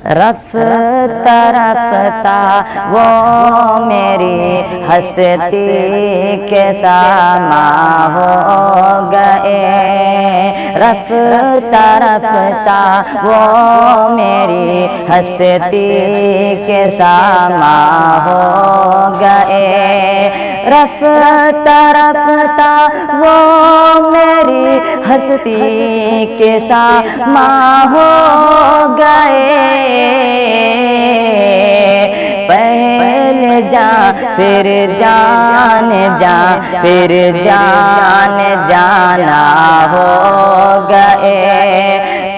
رفتہ رفتہ وہ میری ہستی کے ساما ہو گئے، رفتہ رفتہ وہ میری ہستی کے ساما ہو گئے، رفتہ رفتہ وہ میری ہستی کے ساما ہو گئے، پہلے جان پھر جان جان پھر جان جانا ہو گئے،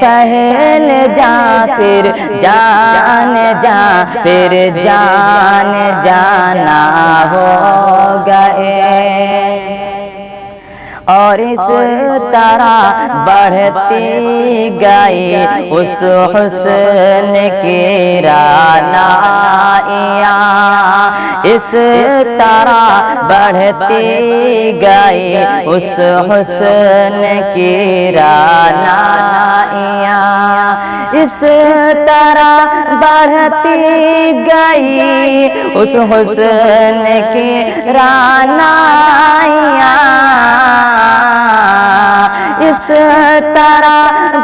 پہلے جان پھر جان جان پھر جان جانا ہو گئے، اور اس طرح بڑھتی گئی اس حسن کی رعنائیاں، اس طرح بڑھتی گئی اس حسن کی رعنائیاں، اس طرح بڑھتی گئی اس حسن کی رعنائیاں، اس طرح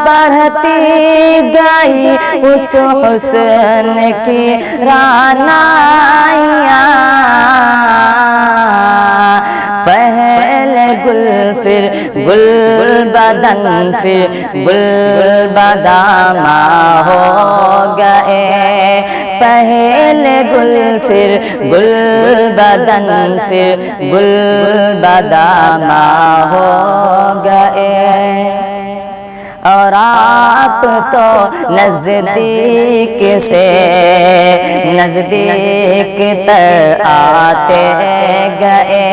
بڑھتی گئی اس حسن کی رعنائیاں، پہلے گل پھر گل بدن پھر گل بدامہ ہو گئے، پہلے گل پھر گل بدن پھر گل بدامہ ہو گئے، اور آپ تو نزدیک سے نزدیک تر آتے گئے،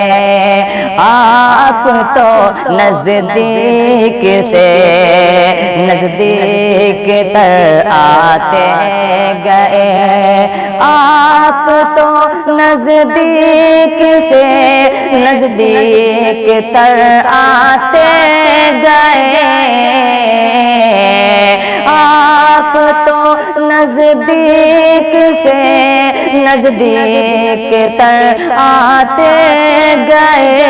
آپ تو نزدیک سے نزدیک تر آتے گئے، آپ تو نزدیک سے نزدیک تر آتے گئے، آپ تو نزدیک سے نزدیک تر آتے گئے،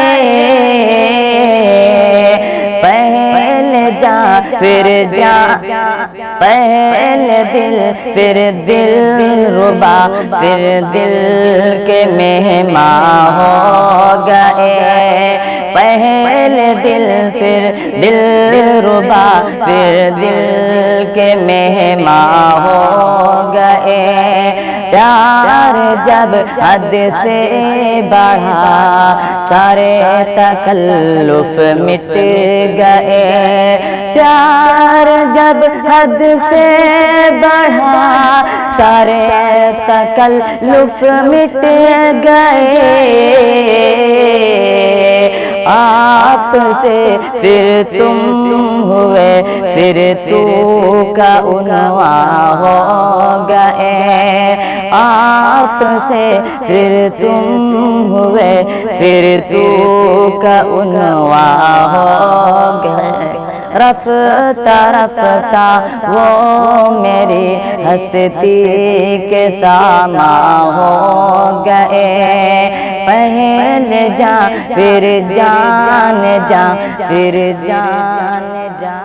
پہلے جان پھر جان پہلے دل پھر دل ربا پھر دل کے مہمان ہو گئے، پہلے دل پھر دل ربا پھر دل کے مہمان ہو گئے، پیار جب حد سے بڑھا سارے تکلف مٹ گئے، پیار جب حد سے بڑھا سارے تکلف مٹ گئے، آپ سے پھر تم ہوئے پھر تو کا عنوان ہو گئے، آپ سے پھر تم ہوئے پھر تو کا عنوان ہو گئے، رفتہ رفتہ وہ میری ہستی کے ساما ہو گئے، پہلے جان پھر جان جان پھر جان جان